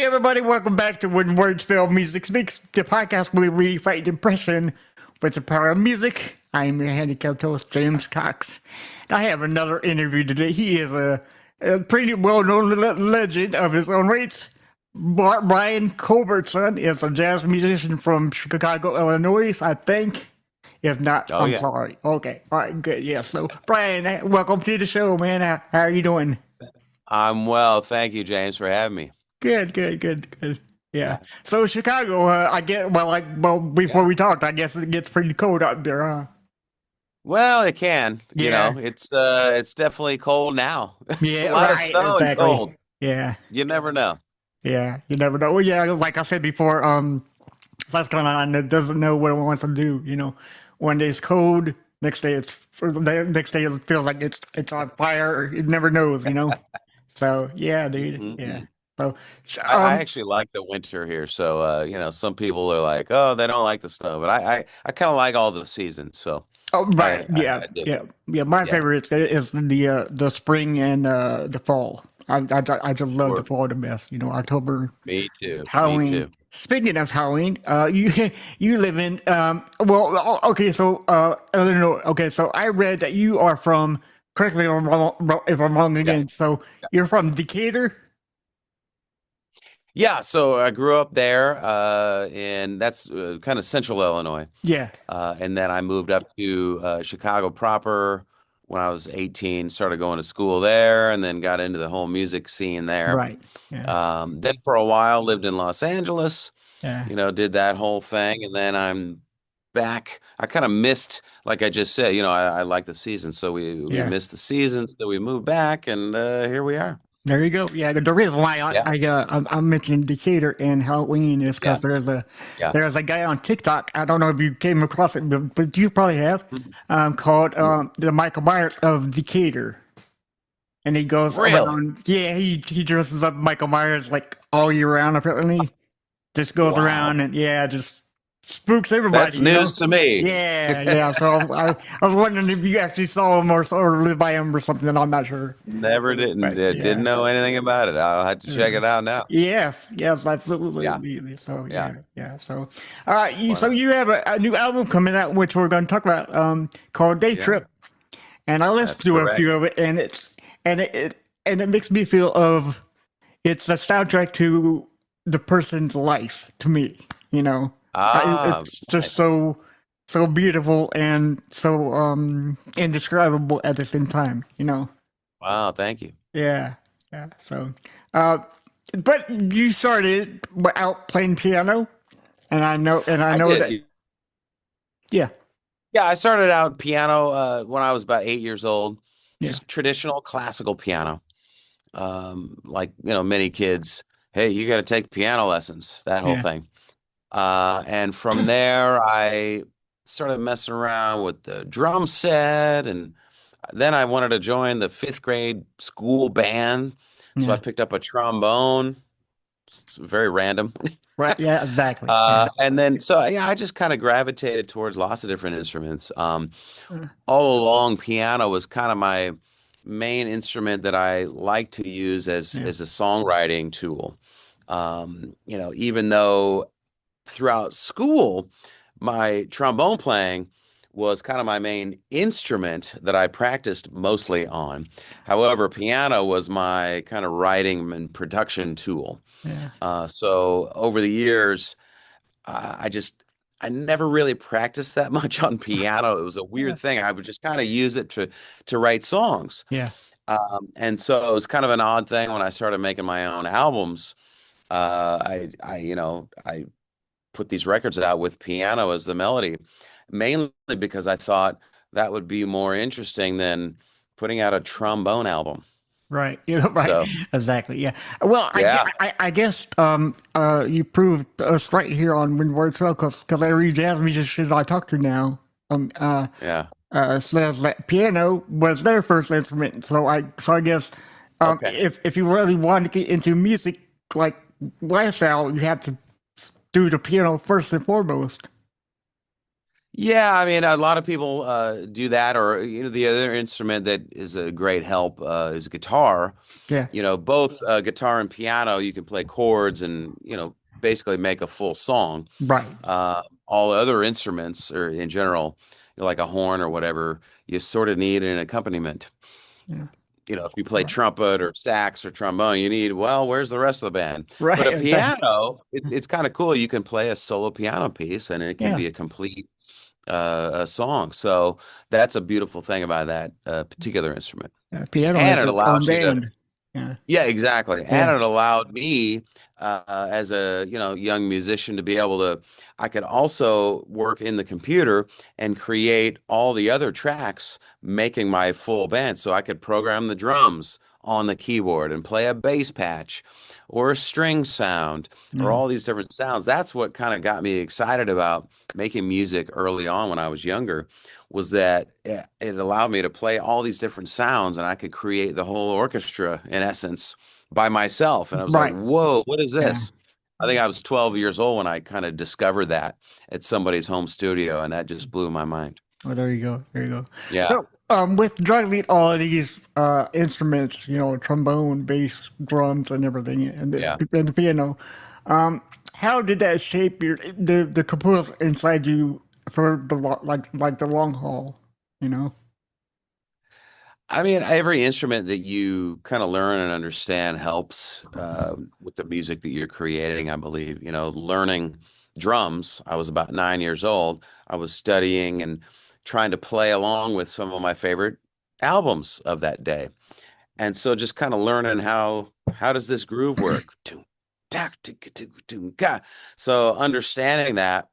everybody, welcome back to When Words Fail, Music Speaks, the podcast where we fight depression with the power of music. I am your handicapped host, James Cox. I have another interview today. He is a pretty well-known legend of his own rates. Brian Culbertson is a jazz musician from Chicago, Illinois, I think. If not, I'm sorry. Okay, all right, good. Yeah, so Brian, welcome to the show, man. How are you doing? I'm well. Thank you, James, for having me. Good. Yeah. Yeah. So Chicago, I get before Yeah. we talked, I guess it gets pretty cold out there, huh? Well, it can. Yeah. It's definitely cold now. A Yeah. lot of Right. snow and Exactly. cold. Yeah. You never know. Yeah. You never know. Well, yeah. Like I said before, South Carolina doesn't know what it wants to do. One day it's cold, next day the next day it feels like it's on fire. It never knows. So yeah, dude. Yeah. hmm So I actually like the winter here. So, some people are like, oh, they don't like the snow, but I kind of like all the seasons. So Oh, right. I do. Yeah. My Yeah, favorite is the spring and the fall. I just love the sure. fall the best. October, Me too. Me Halloween. too. Speaking of Halloween, you live in okay, so Illinois. Okay, so I read that you are from. Correct me if I'm wrong Yeah. again. So you're from Decatur. Yeah. So I grew up there, and that's kind of central Illinois. Yeah. And then I moved up to Chicago proper when I was 18, started going to school there, and then got into the whole music scene there. Right. Yeah. Then for a while lived in Los Angeles, Yeah. did that whole thing, and then I'm back. I kind of missed, like I just said, I like the season, so we Yeah. missed the seasons, so we moved back, and here we are. There you go. Yeah, the reason why Yeah, I'm mentioning Decatur and Halloween is yeah, because there's a yeah. guy on TikTok. I don't know if you came across it, but you probably have. Mhm. Called the Michael Myers of Decatur, and he goes Really? around. Yeah, he dresses up Michael Myers like all year round. Apparently, just goes Wow. around and yeah, just spooks That's everybody. news to me. Yeah. So I was wondering if you actually saw him or lived by him or something. I'm not sure, Never didn't but didn't yeah. know anything about it. I'll have to check Uh, it out now. yes, Yeah, absolutely. So yeah. yeah. So all right, so Wow. you have a new album coming out, which we're going to talk about, called Day Yeah, Trip, and I listened that's to a correct. few of it, and it makes me feel of it's a soundtrack to the person's life to me. You know, Ah, it's just nice. so beautiful and so indescribable at the same time. Wow, thank you. Yeah, yeah. So, uh, but you started out playing piano, and I I know that. did. Yeah, Yeah, I started out piano when I was about 8 years old, yeah, just traditional classical piano. Like, many kids, hey, you got to take piano lessons, that whole yeah, thing. And from there, I started messing around with the drum set, and then I wanted to join the fifth grade school band. So I yeah. picked up a trombone. It's very random. Right. Yeah, exactly. Yeah. And then, so yeah, I just kind of gravitated towards lots of different instruments. Uh, All along, piano was kind of my main instrument that I like to use yeah. as a songwriting tool. Even though throughout school, my trombone playing was kind of my main instrument that I practiced mostly on. However, piano was my kind of writing and production tool. Yeah. So over the years, I never really practiced that much on piano. It was a Yeah. weird thing. I would just kind of use it to write songs. Yeah. And so it was kind of an odd thing when I started making my own albums. I put these records out with piano as the melody, mainly because I thought that would be more interesting than putting out a trombone album. Right. Right. So Exactly. Yeah. Well, yeah, I guess you proved us right here on When Words Fail because every jazz musician I talk to now um uh yeah, says that piano was their first instrument. So I guess okay. if you really want to get into music like lifestyle, you have to do the piano first and foremost. Yeah, I mean, a lot of people do that, or the other instrument that is a great help is guitar. Yeah, Both guitar and piano, you can play chords and basically make a full song. right. All other instruments, or in general, like a horn or whatever, you sort of need an accompaniment. Yeah, If you play right. trumpet or sax or trombone, you need, well, where's the rest of the band? But Right, a exactly. piano, it's kind of cool. You can play a solo piano piece and it can Yeah, be a complete a song. So that's a beautiful thing about that particular instrument. piano And has it its own allows you to, band. Yeah, yeah, exactly. And yeah, it allowed me, as a, young musician to be able to, I could also work in the computer and create all the other tracks, making my full band. So I could program the drums on the keyboard and play a bass patch or a string sound or yeah, all these different sounds. That's what kind of got me excited about making music early on when I was younger, was that it allowed me to play all these different sounds and I could create the whole orchestra in essence by myself. And I was like, right. whoa, what is Yeah. this? I think I was 12 years old when I kind of discovered that at somebody's home studio, and that just blew my mind. Well, there you go. There you go. Yeah, So, with juggling all of these instruments, trombone, bass, drums, and everything, yeah. and the piano, um, how did that shape the composer inside you for like the long haul? You know. I mean, every instrument that you kind of learn and understand helps with the music that you're creating, I believe. Learning drums, I was about 9 years old. I was studying and trying to play along with some of my favorite albums of that day. And so just kind of learning how does this groove work? Toom, tack, tick, tick, toom, ka. So understanding that,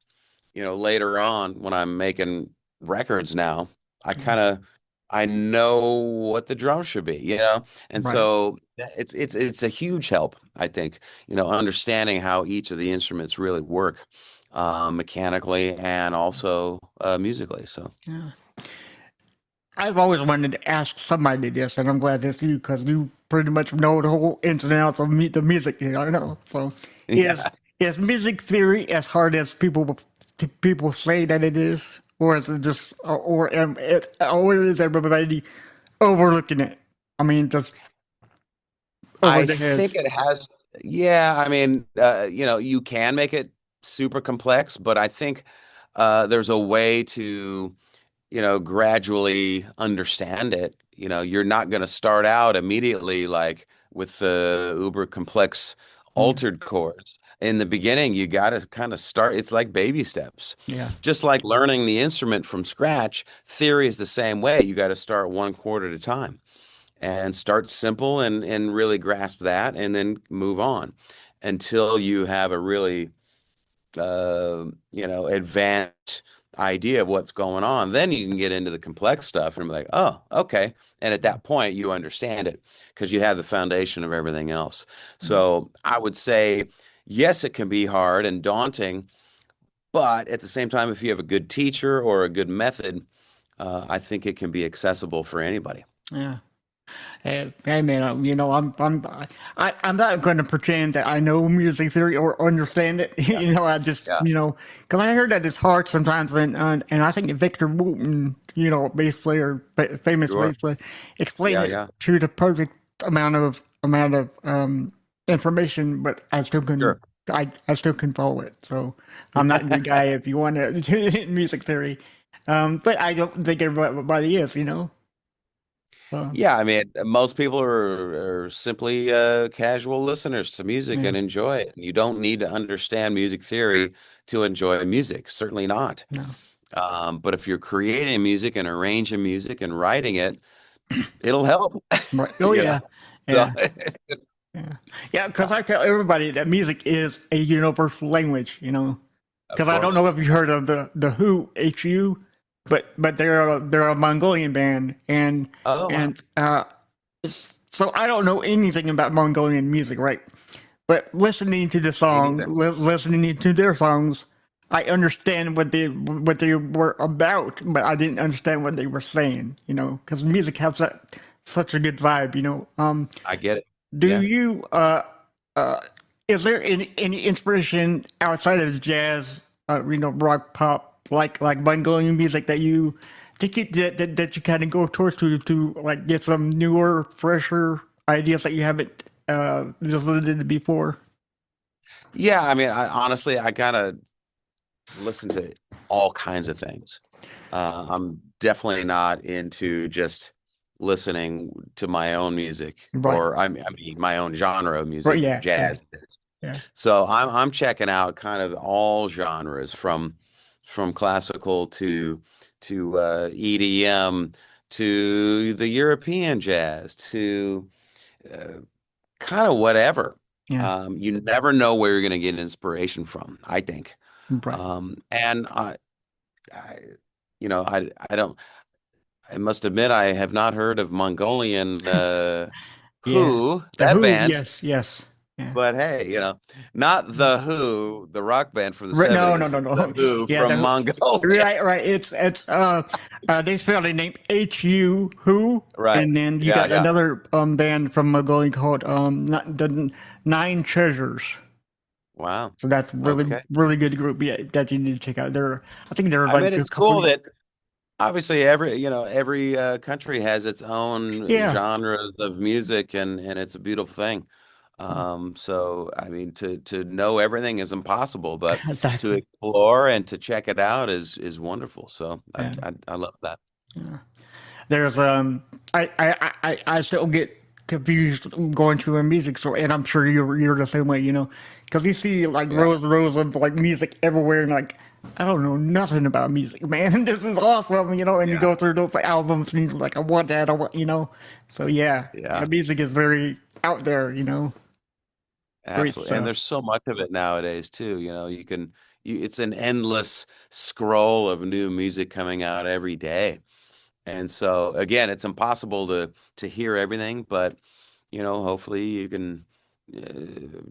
later on when I'm making records now, I kind of I know what the drum should be. And Right. so it's a huge help, I think, understanding how each of the instruments really work mechanically and also musically. So Yeah. I've always wanted to ask somebody this, and I'm glad it's you because you pretty much know the whole ins and outs of the music here. I know. So, is yeah. is music theory as hard as people say that it is, or is it just, or is everybody overlooking it? I mean, just over I the think heads. it has, yeah, I mean, you can make it super complex, but I think there's a way to, gradually understand it. You're not going to start out immediately like with the uber complex Yeah, altered chords. In the beginning, you got to kind of start. It's like baby steps. yeah, Just like learning the instrument from scratch, theory is the same way. You got to start one chord at a time and start simple and really grasp that and then move on until you have a really advanced idea of what's going on. Then you can get into the complex stuff and be like, oh, okay. And at that point, you understand it because you have the foundation of everything else. yeah, So I would say, yes, it can be hard and daunting, but at the same time, if you have a good teacher or a good method, I think it can be accessible for anybody. yeah. Hey man, I'm not going to pretend that I know music theory or understand it. Yeah. I just, Yeah. because I heard that it's hard sometimes, and I think Victor Wooten, bass player, famous Sure. bass player, explained Yeah. it Yeah. to the perfect amount of information, but Sure. I still can follow it. So I'm not your guy if you want to music theory, but I don't think everybody is. So Yeah, I mean, most people are simply casual listeners to music yeah, and enjoy it. You don't need to understand music theory to enjoy music, certainly not. no. But if you're creating music and arranging music and writing it, it'll help. Right. Oh You know, yeah, so yeah, yeah, yeah. Because I tell everybody that music is a universal language. of Because I don't course. know if you heard of the Who, HU, but they're a Mongolian band, and Oh, wow. and so I don't know anything about Mongolian music, right? But listening to the Me song, neither. listening to their songs, I understand what they were about, but I didn't understand what they were saying. Because music has such a good vibe. I get it. Do Yeah. you uh is there any inspiration outside of jazz, rock, pop? like Mongolian music that you that you kind of go towards to like get some newer, fresher ideas that you haven't listened to before? Yeah, I mean, I honestly, I gotta listen to all kinds of things. I'm definitely not into just listening to my own music, Right. or I mean my own genre of Right. music, Yeah. Yeah. jazz. Yeah. So I'm checking out kind of all genres from classical to EDM to the European jazz to uh, kind of whatever. Yeah. You never know where you're going to get inspiration from, I think. Right. And I, I don't. I must admit, I have not heard of Mongolian Yeah. Who The that Who. band. Yes. Yes. Yeah. But hey, not the Who, the rock band from the Right. No. No. 70s, No. the No. Who Yeah. from The Mongolia. Right. Right. It's they spell the name Hu Who, Right. and then you Yeah, got yeah. another band from Mongolia called not the Nine Treasures. Wow. So that's Okay. really good group. Yeah, that you need to check out. I think they're I mean, like a it's couple. cool that obviously every country has its own Yeah. genres of music and it's a beautiful thing. So I mean to know everything is impossible, but to Exactly. explore and to check it out is wonderful. So Yeah. I love that. Yeah. There's I still get confused going to a music store, and I'm sure you're the same way, because you see like Yeah. rows of like music everywhere, and like I don't know nothing about music, man. This is awesome, and you Yeah. go through those like, albums, and you're like, I want that, I want. So yeah, the Yeah. music is very out there, great Absolutely. And stuff. there's so much of it nowadays too. It's an endless scroll of new music coming out every day. And so again, it's impossible to hear everything, but hopefully you can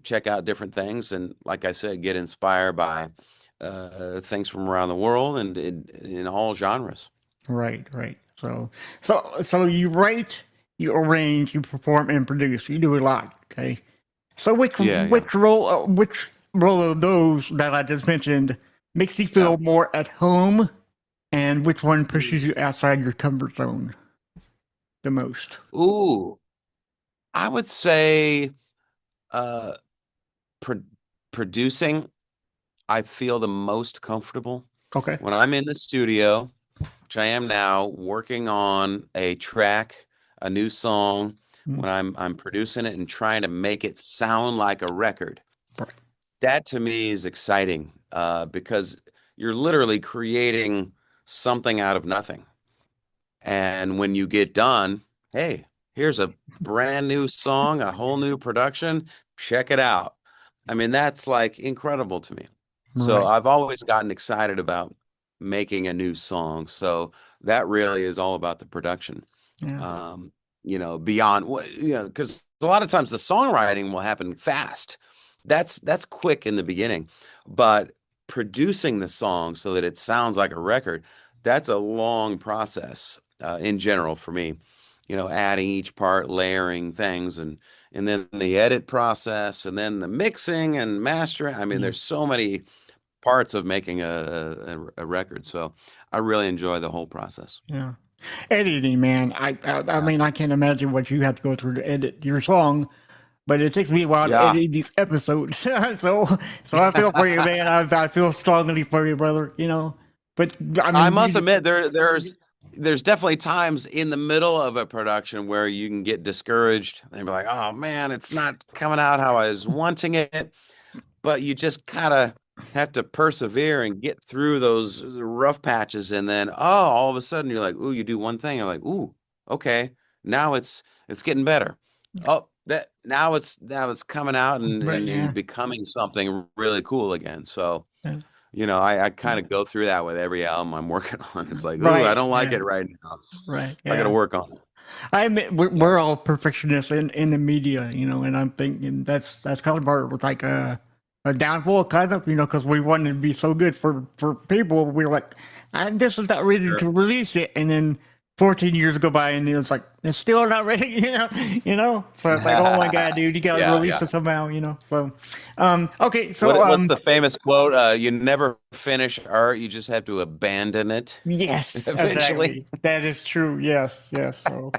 check out different things and like I said, get inspired by things from around the world and in all genres. Right, right. So you write, you arrange, you perform, and produce. You do a lot. Okay. So Yeah, yeah. which role of those that I just mentioned makes you Yeah. feel more at home, and which one pushes you outside your comfort zone the most? Ooh, I would say uh pro producing I feel the most comfortable Okay. when I'm in the studio, which I am now, working on a track, a new song, Mm, when I'm producing it and trying to make it sound like a record. right. That to me is exciting because you're literally creating something out of nothing. And when you get done, hey, here's a brand new song, a whole new production. Check it out. I mean, that's like incredible to me. So Right. I've always gotten excited about making a new song. So that really is all about the production. Yeah. Beyond what, because a lot of times the songwriting will happen fast. That's quick in the beginning, but producing the song so that it sounds like a record, that's a long process in general for me. Adding each part, layering things, and then the edit process, and then the mixing and mastering. I mean, Yeah. there's so many parts of making a record. So I really enjoy the whole process. Yeah. Editing, man. I Yeah. mean, I can't imagine what you have to go through to edit your song. But it takes me a while to Yeah. edit these episodes. So I feel for you, man. I feel strongly for you, brother. But I I mean, you must just admit there's definitely times in the middle of a production where you can get discouraged and be like, "Oh man, it's not coming out how I was wanting it." But you just kind of have to persevere and get through those rough patches and then all of a sudden you're like, "Ooh, you do one thing, you're like, "Ooh, okay. Now it's getting better." Oh, that now it's coming out and right, and, yeah, and becoming something really cool again. So yeah, I kind of go through that with every album I'm working on. It's like, ooh, I right, don't like yeah, it right now. right, I got to yeah. work on it. I admit Yeah. we're all perfectionists in the media, and I'm thinking that's kind of our like a downfall, kind of, because we wanted to be so good for people. We're like, this is not ready Sure. to release it, and then 14 years go by, and it's like it's still not ready, So it's like, oh my god, dude, you gotta Yeah, release yeah. it somehow, So, okay, so What's the famous quote? You never finish art, you just have to abandon it yes, eventually. exactly. That is true. Yes, yes. So,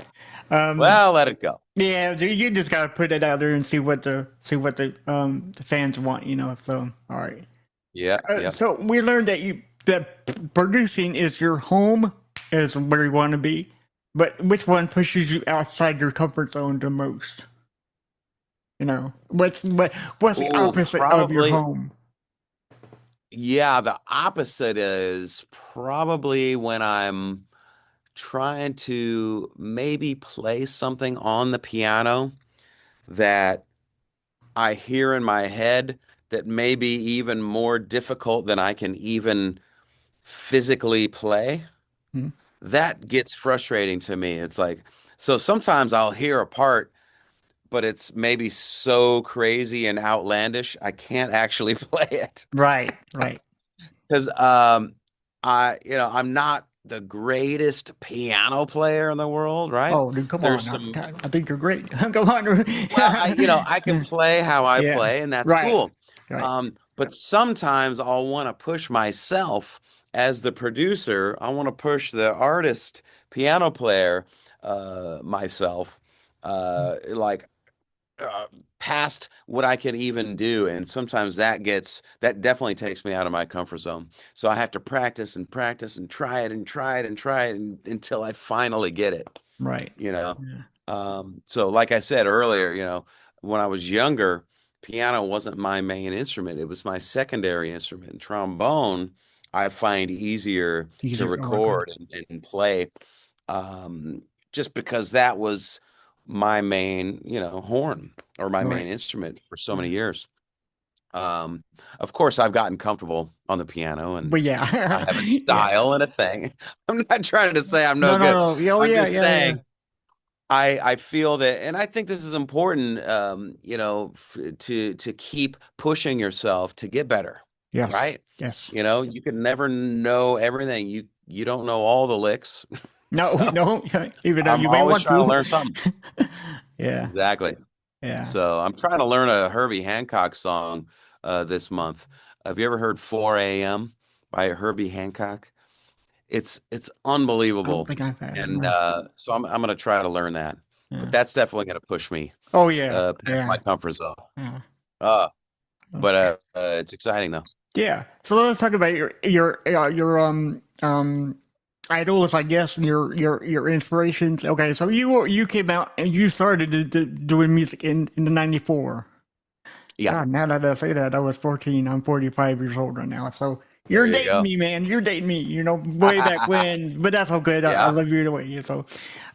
um, Well, let it go. yeah, you just gotta put it out there and see what the fans want, So, all right. Yeah, yep. So we learned that producing is your home, is where you want to be, but which one pushes you outside your comfort zone the most? What's the Oh, opposite of your probably. home? Yeah, the opposite is probably when I'm trying to maybe play something on the piano that I hear in my head that may be even more difficult than I can even physically play. Hmm. That gets frustrating to me. It's like, so sometimes I'll hear a part, but it's maybe so crazy and outlandish, I can't actually play it. Right, right. Because I'm not the greatest piano player in the world, right? Oh, dude, come There's on! some, I think you're great. Come on. well, I can play how I Yeah. play, and that's Right. cool. Right. But sometimes I'll want to push myself as the producer. I want to push the artist, piano player, myself, like uh, past what I can even do. And sometimes that definitely takes me out of my comfort zone. So I have to practice and practice and try it and try it and try it until I finally get it, Right. you know. Yeah. So like I said earlier, when I was younger, piano wasn't my main instrument. It was my secondary instrument. Trombone, I find easier to Easier. Oh, okay. record and play, um, just because that was my main, horn or my Right. main instrument for so Yeah. many years. Um, of course, I've gotten comfortable on the piano and But I yeah, have a yeah. style and a thing. I'm not trying to say I'm no No, good. no, no. Oh, I'm yeah, just yeah, yeah. saying I feel that, and I think this is important, to keep pushing yourself to get better, Yes. right? Yes. You can never know everything. You don't know all the licks, No, so no. Even though I'm you may always want trying to to. learn something. Yeah. Exactly. Yeah. So I'm trying to learn a Herbie Hancock song this month. Have you ever heard 4 a.m. by Herbie Hancock? It's I don't unbelievable. think I've had it. And No. so I'm going to try to learn that. But Yeah. that's definitely going to push me Oh, yeah. past my Yeah. comfort zone. Yeah. Uh, but Okay. it's exciting though. Yeah. So let's talk about your idols, I guess, and your inspirations. Okay, so you came out and you started doing music in the '94. Yeah, God, now that I say that, I was 14. I'm 45 years old right now. So there you're you dating go. me, man. You're dating me. Way back when. But that's okay. I Yeah, love you either way. Yeah, so,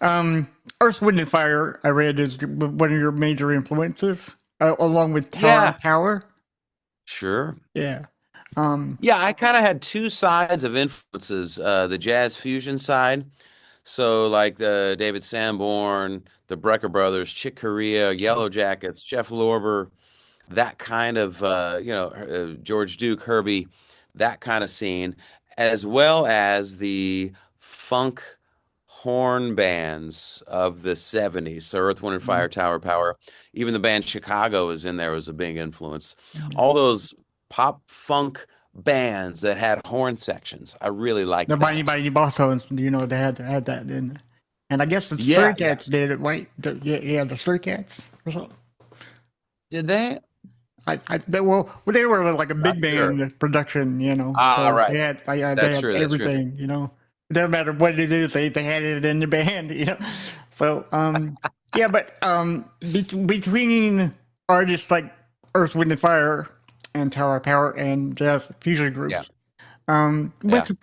um, Earth, Wind, and Fire, I read, is one of your major influences, along with Tower yeah, and Power. sure. Yeah. Um, Yeah, I kind of had two sides of influences, the jazz fusion side. So like the David Sanborn, the Brecker Brothers, Chick Corea, Yellow Jackets, Jeff Lorber, that kind of George Duke, Herbie, that kind of scene, as well as the funk horn bands of the 70s. So Earth, Wind and yeah. Fire, Tower Power, even the band Chicago is in there, was a big influence. All those pop funk bands that had horn sections. I really The liked Bonnie that. Mighty Bosstones, they had that, didn't they? And I guess the Yeah, Stray yeah. Cats did it, right? Yeah, yeah, the Stray Cats or something. Did they? They were like a Not big sure. band production, Ah, So right. they That's had true. That's true. everything, It doesn't matter what it is, they had it in the band, So yeah, but between artists like Earth, Wind and Fire and Tower of Power and jazz fusion Yeah. groups, Yeah. what's the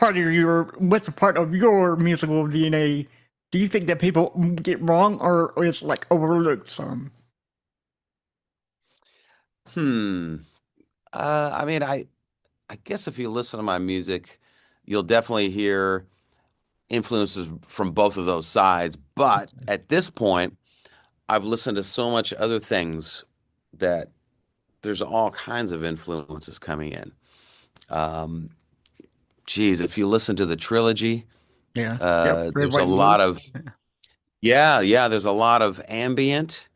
part of your musical DNA do you think that people get wrong or is like overlooked some? Hmm. I mean, I guess if you listen to my music, you'll definitely hear influences from both of those sides. But at this point, I've listened to so much other things that there's all kinds of influences coming in. Um, Geez, if you listen to the trilogy, Yeah, yep, red, there's white, a and blue. lot of, Yeah, yeah, there's a lot of ambient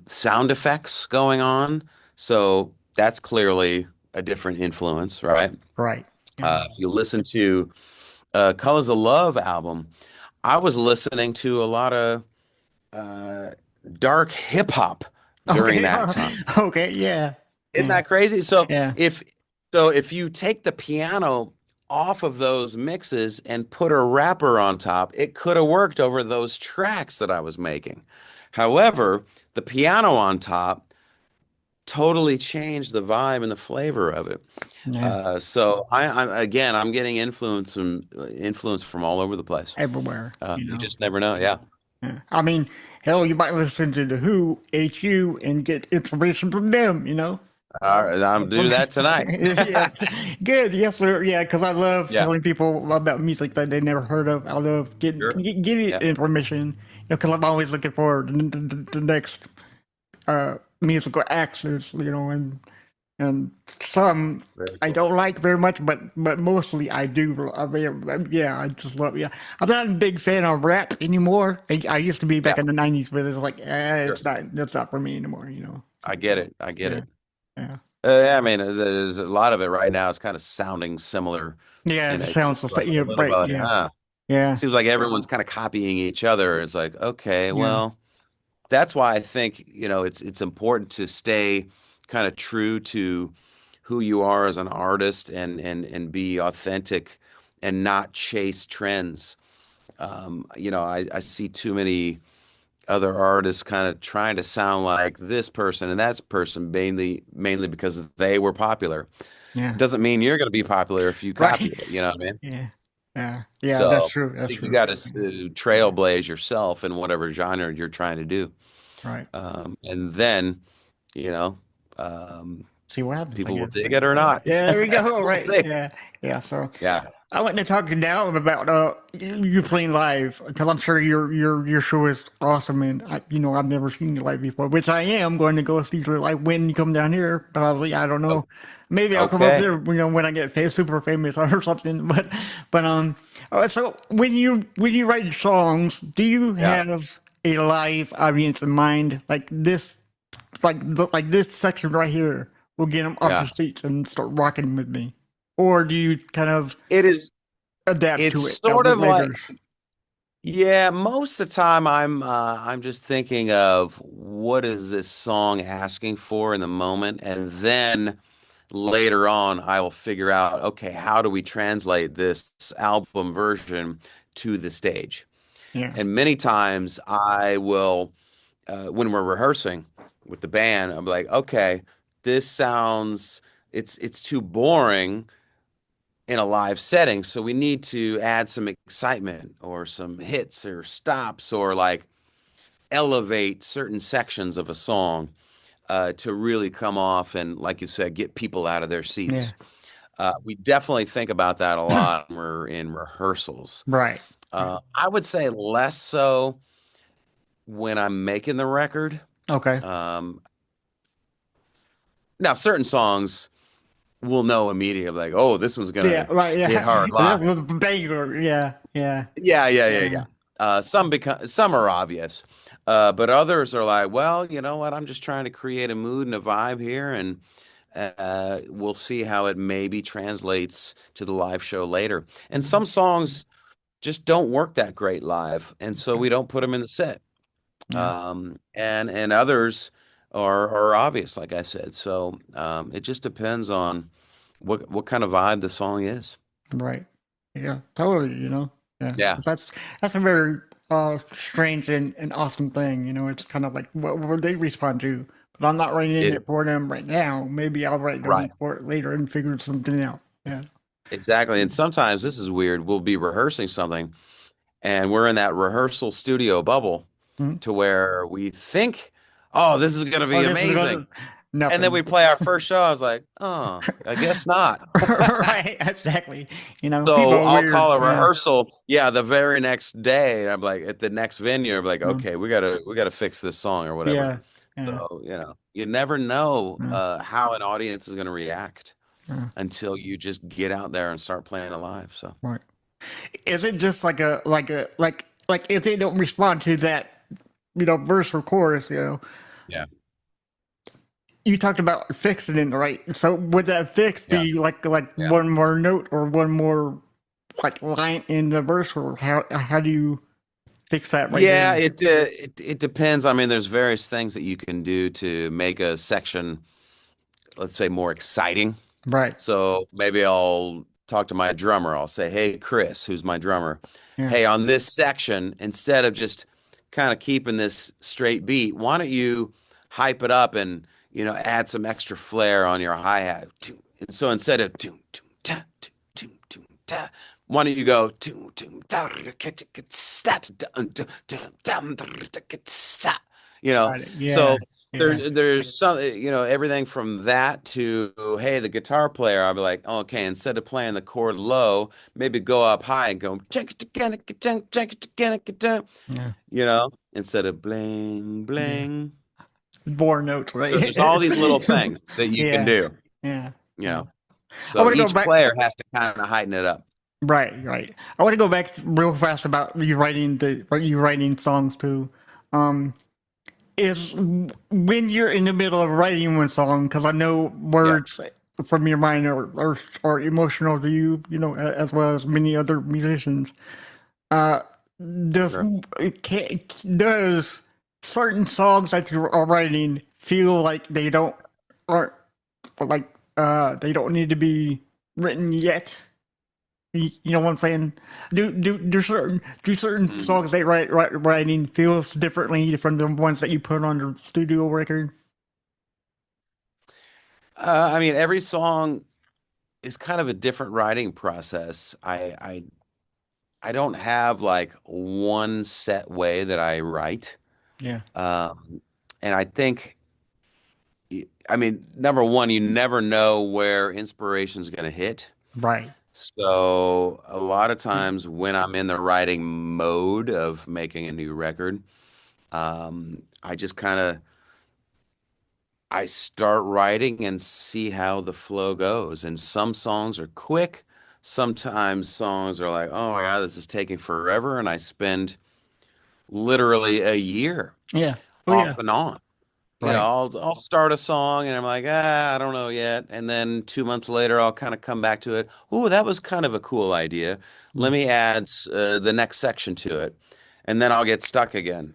sound effects going on. So that's clearly a different influence, right? Right. Yeah. If you listen to Colors of Love album, I was listening to a lot of uh, dark hip hop during Okay. that time. Okay. Yeah. Isn't Yeah. that crazy? So Yeah. if you take the piano off of those mixes and put a rapper on top, it could have worked over those tracks that I was making. However, the piano on top totally changed the vibe and the flavor of it. Yeah. I'm getting influence from all over the place. Everywhere. You just never know. Yeah. Yeah. I mean, hell, you might listen to the Who, HU, and get inspiration from them. All right, I'm do that tonight. Yes, good. Yes, sir. Yeah, because I love Yeah. telling people about music that they never heard of. I love Sure. getting Yeah. information. Because I'm always looking for the next musical axis. And some Very I cool. don't like very much, but mostly I do. I mean, yeah, I just love. Yeah, I'm not a big fan of rap anymore. I used to be back Yeah. in the '90s, but it's like Sure. that's not for me anymore. I get it. I get Yeah, it. yeah, Yeah, I mean, there's a lot of it right now. It's kind of sounding similar, yeah. and It it sounds seems the like same. a Yeah, little right. bit, Yeah, yeah, seems like everyone's kind of copying each other. It's like, okay, yeah, well, that's why I think, it's important to stay kind of true to who you are as an artist and be authentic and not chase trends. I see too many other artists kind of trying to sound like this person and that person mainly because they were popular. yeah. Doesn't mean you're going to be popular if you copy Right. it, you know what I mean? Yeah, yeah, yeah. That's So true. I That's think you true. got to Yeah, trailblaze yourself in whatever genre you're trying to do. right. And then, you know, um, See what happens. I people will guess. dig Right. it or not. Yeah, there we go. We'll Right. see. Yeah, yeah. So. Yeah. I want to talk now about you playing live because I'm sure your show is awesome and I've never seen you live before, which I am going to go see you like when you come down here probably. I don't O- know, maybe I'll come up Okay. there when I get super famous or something. But so when you write songs, do you Yeah. have a live audience in mind like this section right here will get them off Yeah. their seats and start rocking with me, or do you kind of It is, adapt it's to it sort of later? like, yeah, most of the time I'm just thinking of what is this song asking for in the moment, and then later on I will figure out, okay, how do we translate this album version to the stage? Yeah, And many times I will, when we're rehearsing with the band, I'm like, okay, this sounds, it's too boring in a live setting, so we need to add some excitement or some hits or stops or like elevate certain sections of a song to really come off and, like you said, get people out of their yeah, seats. We definitely think about that a lot when we're in rehearsals. right, right. I would say less so when I'm making the record. Okay. Um, Now, certain songs we'll know immediately, like, oh, this one's Yeah, gonna right. hit Yeah, hard that's live. a banger. Yeah, yeah, Yeah, yeah, yeah, yeah, yeah. Some are obvious, but others are like, well, you know what? I'm just trying to create a mood and a vibe here, and we'll see how it maybe translates to the live show later. And some songs just don't work that great live, and so okay, we don't put them in the set. yeah, And others are obvious, like I said. So it just depends on what kind of vibe the song is. right. Yeah, totally. Yeah, Yeah, 'cause that's a very strange and awesome thing. It's kind of like what would they respond to? But I'm not writing it it for them right now. Maybe I'll write right. them for it later and figure something out. Yeah. Exactly. And sometimes this is weird. We'll be rehearsing something and we're in that rehearsal studio bubble Mhm. to where we think, oh, this is going to Oh, be this is amazing. gonna And then nothing. we play our first show. I was like, oh, I guess not. Right, exactly. People So are I'll call weird. a Yeah, rehearsal, yeah, the very next day. And I'm like, at the next venue, I'm like, mm, okay, we gotta fix this song or whatever. yeah, yeah, So, you never know yeah, how an audience is going to react yeah. until you just get out there and start playing it live. So, Right. Is it just like a like like if they don't respond to that, verse or chorus, Yeah. you talked about fixing it, right? So would that fix Yeah. be like Yeah. one more note or one more like line in the verse, or how do you fix that right Yeah, there? it depends. I mean, there's various things that you can do to make a section, let's say, more exciting. Right. So maybe I'll talk to my drummer. I'll say, "Hey, Chris, who's my drummer? Yeah. Hey, on this section, instead of just kind of keeping this straight beat, why don't you hype it up and, add some extra flair on your hi-hat? And so instead of toom, toom, ta, toom, toom, toom, ta, why don't you go toom, toom, ta, stat, dun, dun, dun, dun, dun, sa, you know? Got it. Yeah. So Yeah. there's some, everything from that to, hey, the guitar player, I'll be like, okay, instead of playing the chord low, maybe go up high and go, Yeah. instead of bling, Yeah. bling. More notes, So right? there's all these little things that you can Yeah. do, Yeah. you Yeah. know. I So want to go each back. player has to kind of heighten it up. Right, right. I want to go back real fast about you writing songs too. Um, is when you're in the middle of writing one song, because I know Yeah, words from your mind are emotional to you, as well as many other musicians. Uh, does sure. does certain songs that you are writing feel like aren't like they don't need to be written yet? You know what I'm saying? Do certain Mm. songs they writing feels differently from the ones that you put on the studio record? I mean, every song is kind of a different writing process. I don't have like one set way that I write. Yeah. Um, and I think, I mean, number one, you never know where inspiration's going to hit. Right. So a lot of Yeah. times when I'm in the writing mode of making a new record, I just kind of I start writing and see how the flow goes. And some songs are quick. Sometimes songs are like, oh my God, this is taking forever. And I spend literally a year Yeah. Oh yeah. off and on. Right. I'll start a song and I'm like, I don't know yet. And then 2 months later, I'll kind of come back to it. Oh, that was kind of a cool idea. Mm. Let me add the next section to it. And then I'll get stuck again.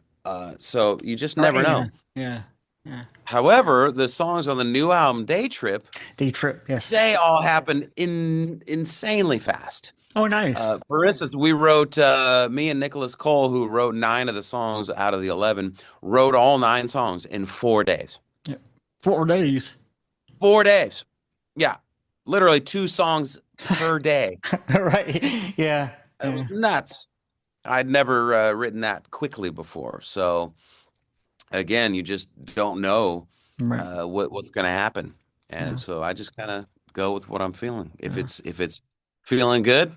So you just never Right. Yeah. know. Yeah. Yeah. However, the songs on the new album, Day Trip, Day trip. Yes. they all happen insanely fast. Oh, nice. For instance, we wrote me and Nicholas Cole, who wrote 9 of the songs out of the 11, wrote all 9 songs in 4 days. Yeah. 4 days. 4 days. Yeah, literally 2 songs per day. Right. Yeah. It Yeah. was nuts. I'd never written that quickly before. So again, you just don't know Right. what's going to happen, and Yeah. so I just kind of go with what I'm feeling. If Yeah. it's feeling good,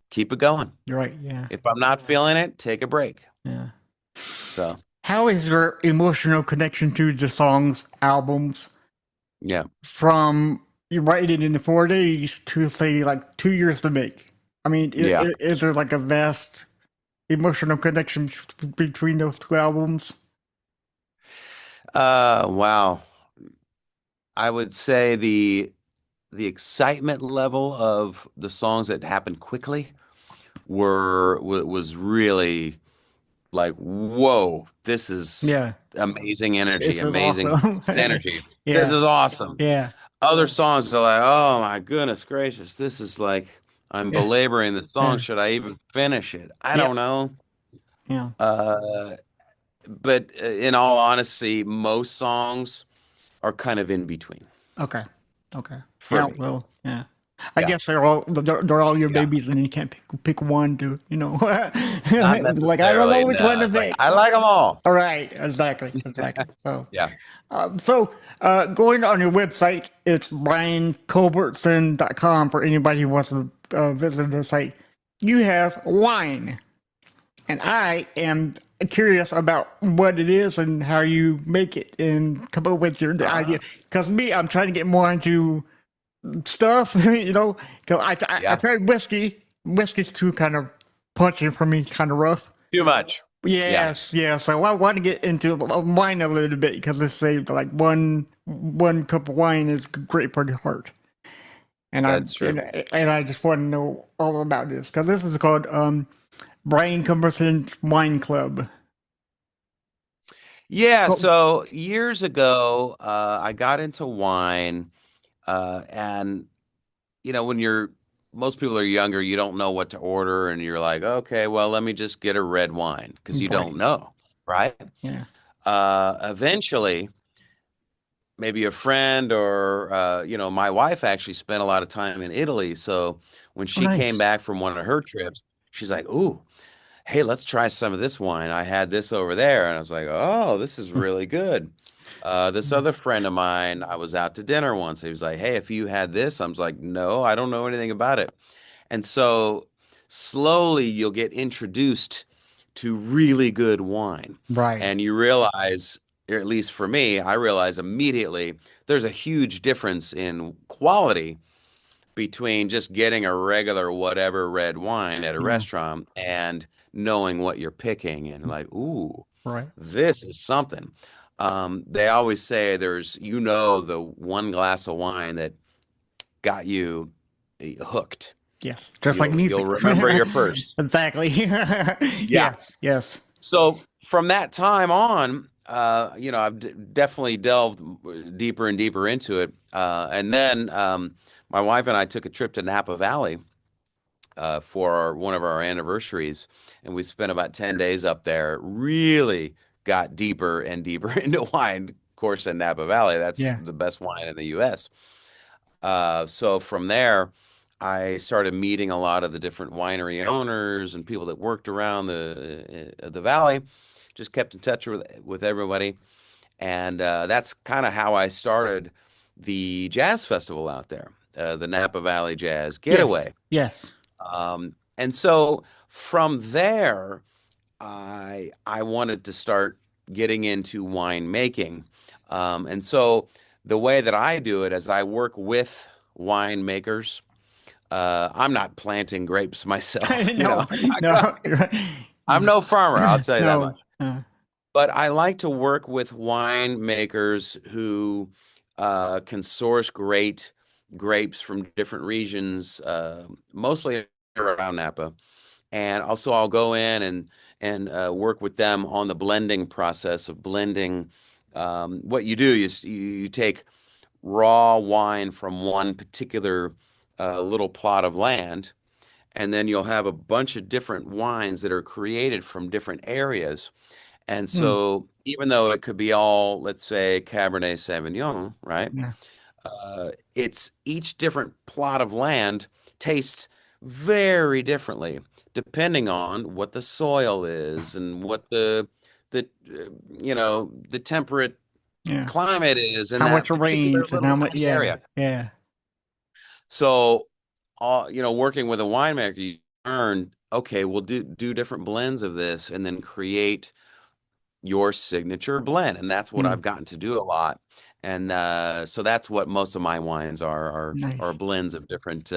keep it going. You're right. Yeah. If I'm not feeling it, take a break. Yeah. So How is your emotional connection to the songs, albums, yeah, from you write it in the 4 days to say like 2 years to make? I mean, yeah. is there like a vast emotional connection between those two albums? Wow. I would say the excitement level of the songs that happened quickly was really like, whoa, this is Yeah, amazing energy, this is amazing awesome. synergy. This Yeah, is awesome. yeah, Other songs are like, oh my goodness gracious, this is like I'm yeah, belaboring the song. yeah, Should I even finish it? I yeah, don't know. yeah. Uh, but in all honesty, most songs are kind of in between Okay, okay. for Yeah, me. well, yeah. I Yeah, guess they're all your yeah. babies, and you can't pick one to Not like I don't know necessarily. which one No, to it's like pick. I like them all. All right, exactly, exactly. So, Yeah. going on your website, it's brianculbertson.com for anybody who wants to visit the site. You have wine, and I am curious about what it is and how you make it and come up with the idea. Uh, Because me, I'm trying to get more into stuff, because I yeah. tried whiskey. Whiskey's too kind of punchy for me, kind of rough. Too much. Yeah, Yes, yeah. So I want to get into wine a little bit because they say like one cup of wine is great for the heart, and I that's true. and, and I just want to know all about this because this is called Brian Culbertson's Wine Club. Yeah, Oh, so years ago, I got into wine, and when most people are younger, you don't know what to order, and you're like, okay, well, let me just get a red wine because you don't right. know, right? Yeah. Eventually, maybe a friend or my wife actually spent a lot of time in Italy, so when Oh, she came nice. back from one of her trips, she's like, "Ooh, hey, let's try some of this wine. I had this over there." And I was like, "Oh, this is really good." This other friend of mine, I was out to dinner once. He was like, "Hey, if you had this," I was like, "No, I don't know anything about it." And so slowly you'll get introduced to really good wine. Right. And you realize, or at least for me, I realize immediately there's a huge difference in quality between just getting a regular whatever red wine at a Yeah. restaurant and knowing what you're picking and like, ooh, Right. this is something. They always say the one glass of wine that got you hooked. Yes. Just like You'll music. remember your first. Exactly. Yeah. Yes. Yes. So from that time on, I've definitely delved deeper and deeper into it. And then my wife and I took a trip to Napa Valley for one of our anniversaries, and we spent about 10 days up there. Really got deeper and deeper into wine. Of course, in Napa Valley, that's Yeah. the best wine in the U.S. So from there, I started meeting a lot of the different winery owners and people that worked around the valley. Just kept in touch with everybody, and that's kind of how I started the jazz festival out there, the Napa Valley Jazz Yes. Getaway. Yes. And so from there, I wanted to start getting into winemaking. And so the way that I do it is I work with winemakers. I'm not planting grapes myself, No. No. I'm no farmer, I'll tell you that No. much. But I like to work with winemakers who can source great grapes from different regions, mostly around Napa. And also, I'll go in and work with them on the blending process of blending. What you do is you take raw wine from one particular little plot of land, and then you'll have a bunch of different wines that are created from different areas. And Hmm. so, even though it could be all, let's say, Cabernet Sauvignon, right? Yeah. It's each different plot of land tastes very differently depending on what the soil is and what the temperate Yeah. climate is in How much that particular rains and little how much? tiny Yeah. area. Yeah. So, working with a winemaker, you learn, okay, we'll do different blends of this and then create your signature blend. And that's what Hmm. I've gotten to do a lot. And so that's what most of my wines are Nice. blends of different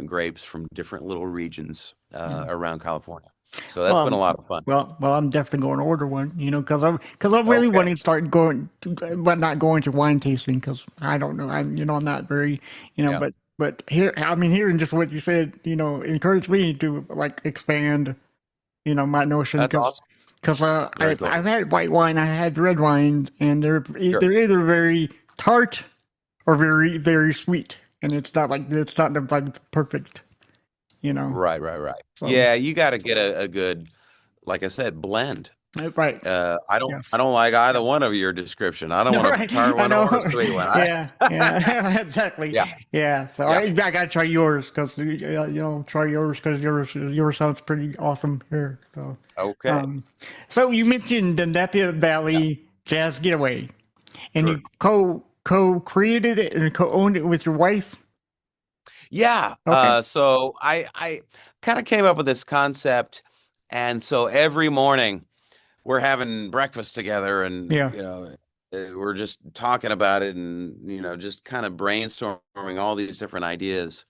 grapes from different little regions Yeah. around California. So that's been a Well, lot of fun. I'm definitely going to order one. Because I really want Okay. to start going, but not going to wine tasting because I don't know. I'm not very, Yeah. but here, I mean, hearing just what you said, encouraged me to like expand, my notion That's because awesome. Very I've cool. had white wine, I had red wine, and Sure. they're either very tart or very very sweet, and it's not like perfect, you know. Right, right, right. So Yeah, you got to get a good, like I said, blend. right, I don't yes. I don't like either one of your description. I don't No, want a right. tart I one. I don't know. want a sweet one. Yeah, yeah, exactly. Yeah, Yeah. So yeah. I gotta try yours because try yours because yours sounds pretty awesome here. Okay. Um, so you mentioned the Napa Yeah, Valley Jazz Getaway, and you sure. co-created it and co-owned it with your wife. Yeah. Okay. So I kind of came up with this concept, and so every morning we're having breakfast together, and Yeah. we're just talking about it, and just kind of brainstorming all these different ideas.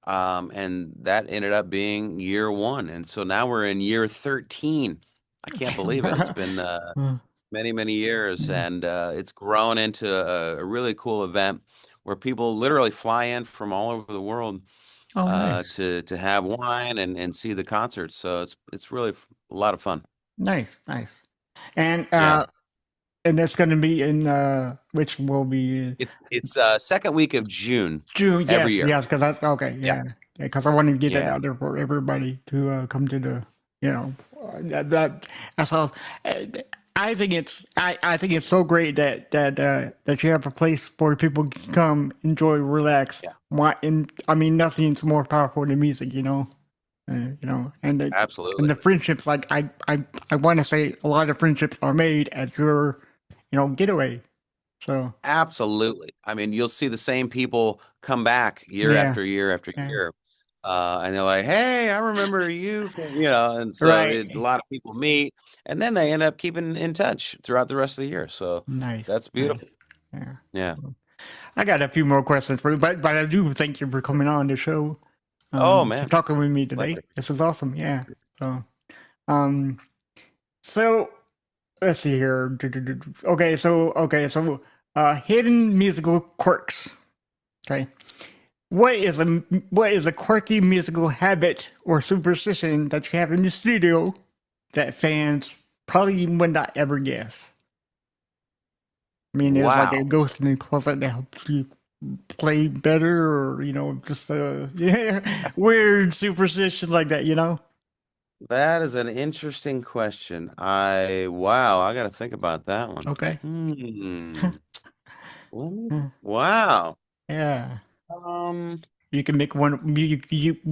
And that ended up being year one. And so now we're in year 13. I can't believe it. It's been many, many years, Yeah. and it's grown into a really cool event where people literally fly in from all over the world Oh, nice. to have wine and see the concerts. So it's really a lot of fun. Nice, nice. And Yeah. and that's going to be in which will be It's second week of June June. every Yes, year. yes, because that's okay. Yeah. Yeah, yeah, because I wanted to get that Yeah. out there for everybody to come to the, you know, that's all. uh, I think it's so great that you have a place where people can come, enjoy, relax. Yeah. And I mean, nothing's more powerful than music, and Absolutely. the friendships. Like I want to say, a lot of friendships are made at your, getaway. So Absolutely. I mean, you'll see the same people come back year yeah, after year after yeah, year. And they're like, hey, I remember you from, and so a right. lot of people meet and then they end up keeping in touch throughout the rest of the year. So Nice, that's beautiful. nice. Yeah. Yeah. I got a few more questions for you, but I do thank you for coming on the show, Oh, for man. talking with me today. Pleasure. This is awesome. Yeah. So, um, so let's see here. Okay, so hidden musical quirks. Okay. What is a quirky musical habit or superstition that you have in the studio that fans probably would not ever guess? I mean, there's like a Wow. ghost in the closet that helps you play better, or just yeah, weird superstition like that. That is an interesting question. Wow, I got to think about that one. Okay. Wow. Yeah. Um, You can make one. We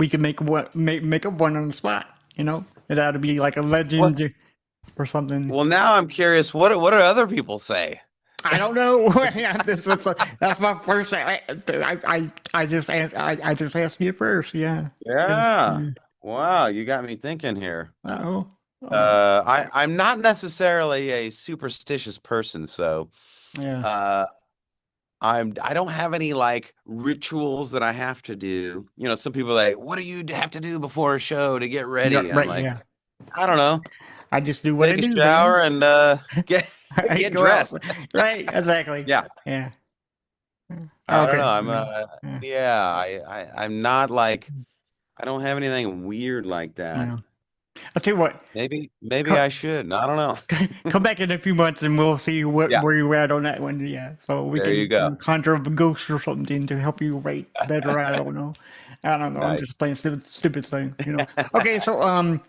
can make up one on the spot. And that'll be like a what? legend or something. Well, now I'm curious. What do other people say? I don't know. Yeah, that's my first. I just asked you first. Yeah. Yeah. Wow, you got me thinking here. Oh. I'm not necessarily a superstitious person, so Yeah. uh I don't have any like rituals that I have to do. Some people are like, what do you have to do before a show to get Yeah. ready? And I'm Right. like, Yeah. I don't know. I just do what I Take a do, man. shower and get I get go out. dressed. Right. Exactly. Yeah. Yeah. I don't know. Okay. I'm Yeah. yeah, I'm not like I don't have anything weird like that. Yeah. I'll tell you what. Maybe Come, I should. I don't know. come back in a few months and we'll see Yeah, where you're at on that one. Yeah. So we there you can go. conjure up a ghost or something to help you write better. I don't know. I don't know. I'm Nice. just playing stupid thing. Okay. So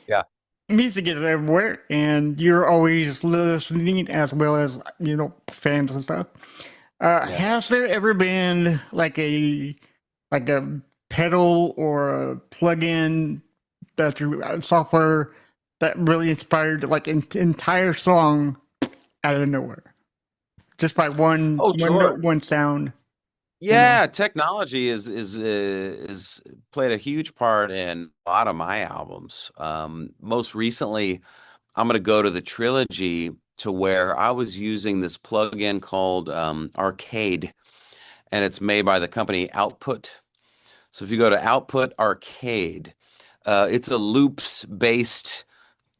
Yeah. music is everywhere, and you're always listening as well as fans and stuff. Yeah. Has there ever been like a pedal or a plugin that you software that really inspired like an entire song out of nowhere, just by Oh, one sure. note, one sound? You know, Yeah, technology is played a huge part in a lot of my albums. Most recently, I'm going to go to the trilogy to where I was using this plugin called Arcade, and it's made by the company Output. So if you go to Output Arcade, it's a loops based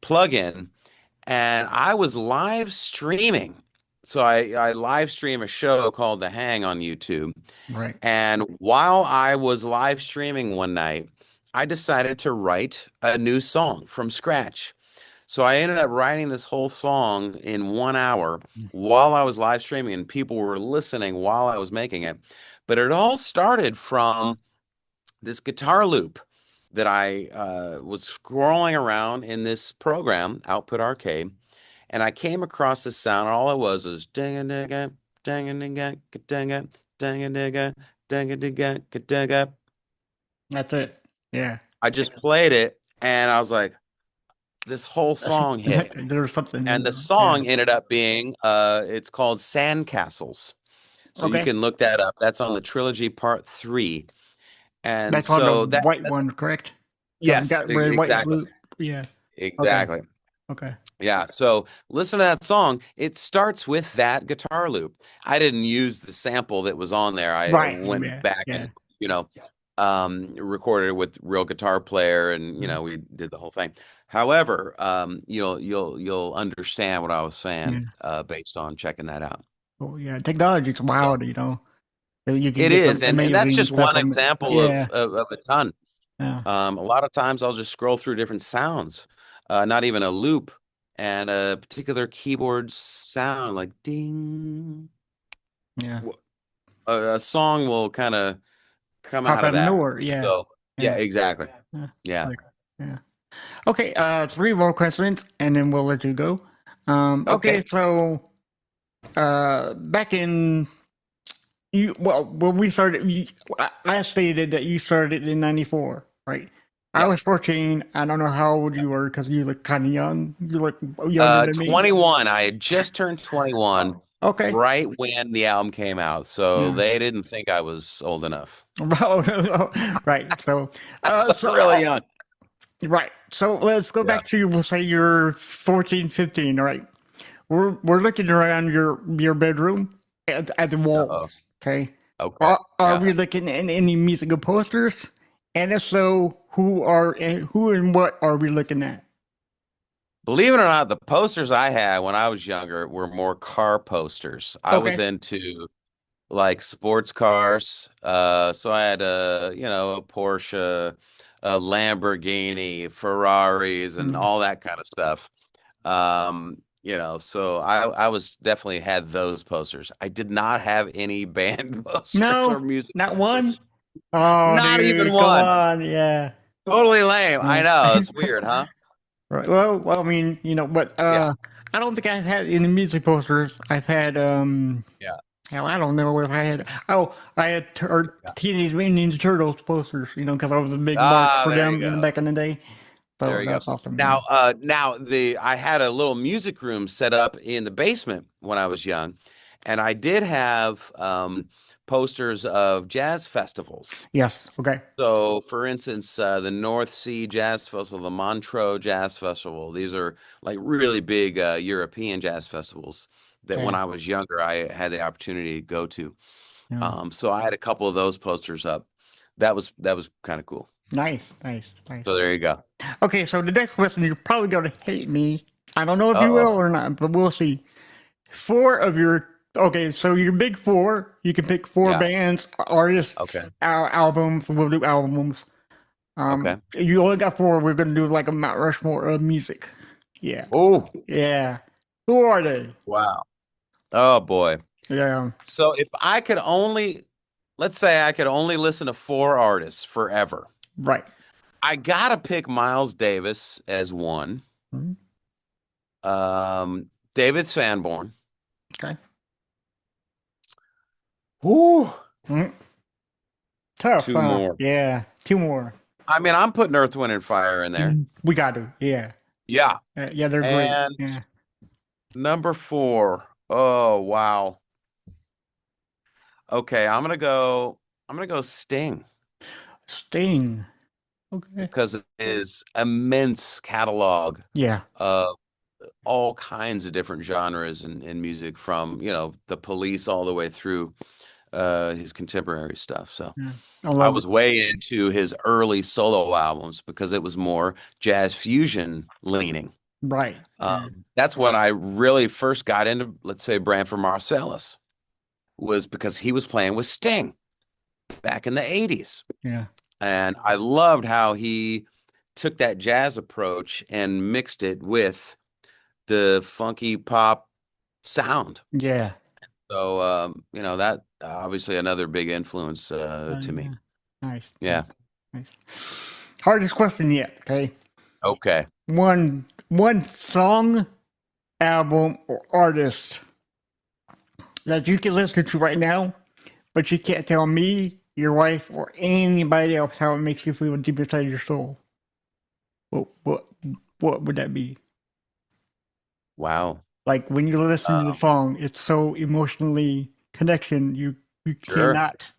plugin, and I was live streaming. So I live stream a show called The Hang on YouTube. right? And while I was live streaming one night, I decided to write a new song from scratch. So I ended up writing this whole song in 1 hour while I was live streaming, and people were listening while I was making it. But it all started from this guitar loop that I was scrolling around in this program, Output Arcade, and I came across this sound, and all it was ding a ding a ding a ding a ding a ding a ding a ding a ding a ding a. That's it. Yeah, I just played it, and I was like, this whole song hit. there's something And in the there. Yeah. song ended up being it's called Sandcastles. So you Okay. can look that up. That's on the trilogy part 3. And That's on the so white one, correct? The yes, red, white, exactly. blue. Yeah. Okay. Exactly. Okay. Yeah, so listen to that song. It starts with that guitar loop. I didn't use the sample that was on there. I Right. went Yeah. back Yeah. and, you know, recorded with real guitar player, and Mm, we did the whole thing. However, you'll understand what I was yeah. saying based on checking that out. Oh, yeah. Technology's wild, You can It get is, some and that's amazing just stuff one from it. example Yeah. of a ton. Yeah. A lot of times I'll just scroll through different sounds, not even a loop, and a particular keyboard sound like ding. Yeah. A song will kind of come Pop out of out of that. nowhere. Yeah. So yeah, Yeah. exactly. Yeah. Yeah. Like, yeah. Okay. Three more questions and then we'll let you go. Okay. Okay. So, back in when we started, I stated that you started in '94, right? I Yep. was 14. I don't know how old you were because you look kind of young. You look younger than me. 21. I had just turned 21 Okay. right when the album came out, so Yeah. they didn't think I was old enough. Right. So, Really young. right. So let's go Yeah. back to, we'll say you're 14, 15, right? We're looking around your bedroom at the Uh-oh. walls. Okay. Okay. Are Yeah. we looking at any musical posters? And if so, who and what are we looking at? Believe it or not, the posters I had when I was younger were more car posters. I was Okay. into like sports cars. So I had a Porsche, a Lamborghini, Ferraris, and Mm. all that kind of stuff. So I was definitely had those posters. I did not have any band posters or No, music not one. posters. Oh, Not even dude, come one. on, yeah. Totally lame. I Yeah. know. It's weird, huh? Right. Well, I mean, but Yeah. I don't think I've had any music posters. I've had Yeah. hell, I don't know if I had. Oh, I had Yeah. Teenage Mutant Ninja Turtles posters. Because I was a big mark Ah, for there you them go. back in the day. There So you go. that's awesome. Yeah. Now the I had a little music room set up in the basement when I was young, and I did have posters of jazz festivals. Yes. Okay. So, for instance, the North Sea Jazz Festival, the Montreux Jazz Festival, these are like really big European jazz festivals that when Okay. I was younger, I had the opportunity to go to. Yeah. So I had a couple of those posters up. That was kind of cool. Nice. Nice. So Nice. there you go. Okay. So the next question, you're probably gonna hate me. I don't know if you will Uh-oh. or not, but we'll see. Four of your Okay, so your big four, you can pick four Yeah. bands, artists, Okay. albums. We'll do albums. Okay. You only got four. We're gonna do like a Mount Rushmore of music. Yeah, Oh, yeah. Who are they? wow. Oh boy. Yeah, So if I could only, let's say I could only listen to four artists forever, right. I gotta pick Miles Davis as one. Mhm. David Sanborn. Okay. Whew. Mhm. Tough, Two huh? more. Yeah, two more. I mean, I'm putting Earth, Wind, and Fire in there. We got to. Yeah, Yeah. yeah. They're great. And Yeah. number four. Oh, wow. Okay, I'm gonna go Sting Sting. Okay. because of his immense catalog Yeah. of all kinds of different genres and music from, the Police all the way through his contemporary stuff. So Yeah. I I love it. was way into his early solo albums because it was more jazz fusion leaning. Right. Yeah. That's when I really first got into, let's say, Branford Marsalis, was because he was playing with Sting back in the 80s. Yeah. And I loved how he took that jazz approach and mixed it with the funky pop sound. Yeah. So, that obviously another big influence to me. Yeah. Nice. Yeah. Nice. Nice. Hardest question yet. Okay. Okay. One song, album, or artist that you can listen to right now, but you can't tell me, your wife, or anybody else how it makes you feel deep inside your soul. What what what would that be? Wow. Like when you listen to the Um, song, it's so emotionally connection. You sure. cannot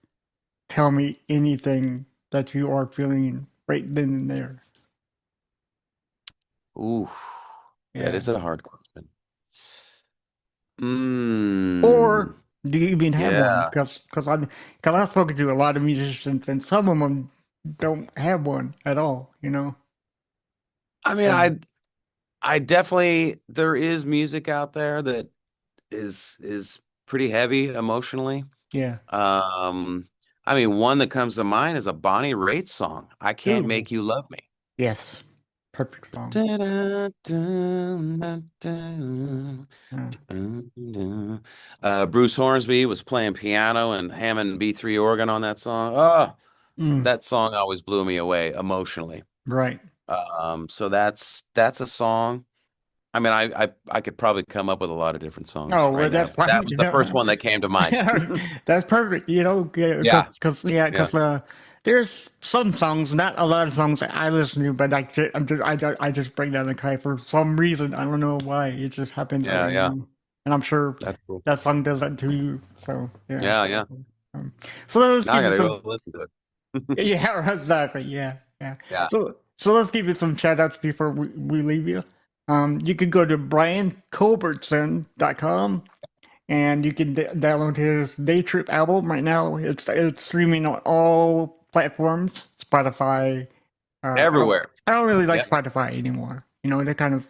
tell me anything that you are feeling right then and there. Ooh, that Yeah. is a hard question. Or Mm. Do you even have one? Yeah. Because I've spoken to a lot of musicians, and some of them don't have one at all. You know. I mean, So I definitely there is music out there that is pretty heavy emotionally. yeah. Um, I mean, one that comes to mind is a Bonnie Raitt song, "I Can't Ooh. Make You Love Me." Yes. Perfect song. Yeah. Bruce Hornsby was playing piano and Hammond B3 organ on that song. Oh, Mm, that song always blew me away emotionally. right. So that's a song. I mean, I could probably come up with a lot of different songs Oh, well, right now, that's but that fine. was You the first know, one that came to mind. that's perfect. You know, Yeah, yeah, because there's some songs, not a lot of songs that I listen to, but I just break down and cry for some reason. I don't know why. It just happens that yeah, way, you yeah. know. And I'm sure That's cool. that song does that to you. So yeah. Yeah, yeah. Um, so let's Now I give it gotta some. go listen to it. Yeah, exactly. Yeah, yeah. Yeah. So let's give you some shout outs before we leave you. You can go to brianculbertson.com and you can download his Day Trip album right now. It's streaming on all platforms, Spotify. Everywhere. I don't really like Yeah. Spotify anymore. You know, they're kind of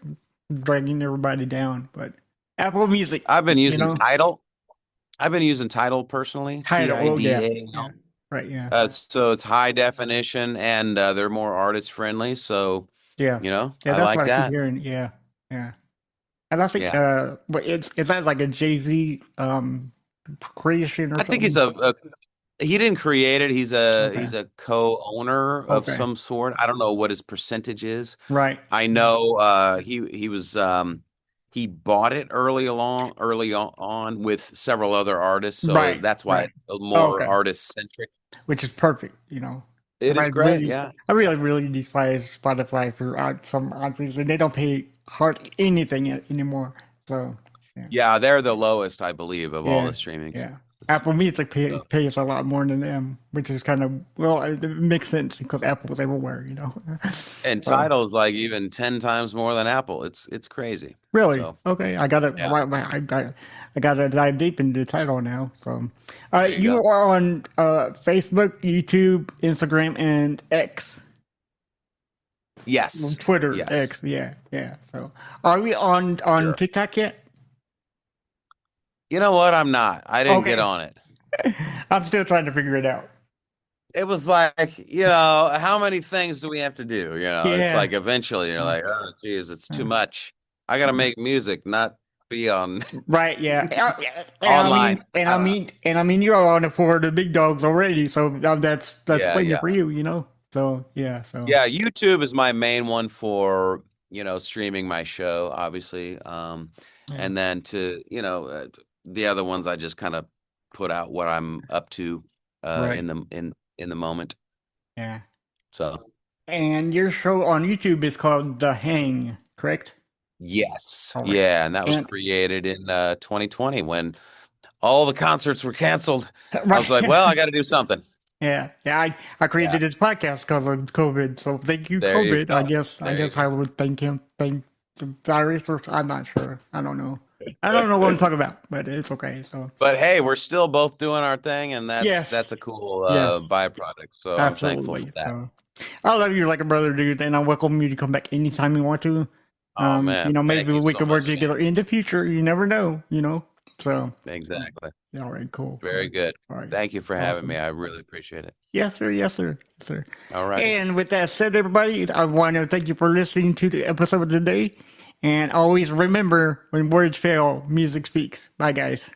dragging everybody down. But Apple Music, I've been you using know, Tidal. I've been using Tidal personally, title. Oh yeah, yeah, Tidal. right, yeah, So it's high definition and they're more artist friendly. So, yeah, yeah. I That's what like I keep that. hearing. Yeah, yeah. And I think Yeah. but it's not like a Jay-Z creation or I think he's something. he didn't create it. Okay. He's a co-owner of Okay. some sort. I don't know what his percentage is. Right. I know he was he bought it early on with several other artists, so Right. that's why Right. it's a Oh, more okay. artist centric. Which is perfect, you know. It 'Cause is great, yeah. I really, really despise Spotify for some odd reason. They don't pay hardly anything anymore. So, yeah. Yeah, they're the lowest, I believe, of all Yeah. the streaming Yeah. services. Apple Music So, pays a lot more than them, which is kind of, well, it makes sense because Apple's everywhere, you know. and So, Tidal's like even 10 times more than Apple. It's crazy. really? So, Okay. I got to, yeah, I got to dive deep into the title now. So, there you you go. are on Facebook, YouTube, Instagram, and X. Well, Yes. Twitter, Yes. X, yeah, yeah. So, are we on Sure. TikTok yet? You know what? I'm not. I didn't get Okay, on it. I'm still trying to figure it out. It was like, how many things do we have to do? It's Yeah, like eventually you're uh, like, oh, geez, it's too uh, much. I got to uh, make music, not be on right. Yeah, yeah, online. I don't know. and I mean, you're on it for the big dogs already, so that's Yeah, plenty yeah. for you, you know. So yeah, so Yeah, YouTube is my main one for, streaming my show, obviously. yeah, And then the other ones I just kind of put out what I'm up to right, in the moment. yeah. So, And your show on YouTube is called The Hang, correct? yes. All right. Yeah, and that was And created in 2020 when all the concerts were canceled. I was like, right. well, I got to do something. Yeah, yeah. I Yeah, created this podcast because of COVID. So thank you, there you COVID. go. I There you guess I go. would thank him. Thank the virus, or I'm not sure. I don't know. I don't know what I'm talking about, but it's okay. So But hey, we're still both doing our thing, and that's yes, a cool yes, byproduct. So I'm thankful for absolutely. that. So I love you like a brother, dude, and I welcome you to come back anytime you want to. Oh man, Maybe thank you we so can work much, man. together in the future. You never know. So Exactly. all right, cool, Very cool. good. All right, Thank you for having me. awesome. I really appreciate it. Yes, sir. Yes, sir. Yes, sir. All righty. And with that said, everybody, I want to thank you for listening to the episode of today. And always remember, when words fail, music speaks. Bye, guys.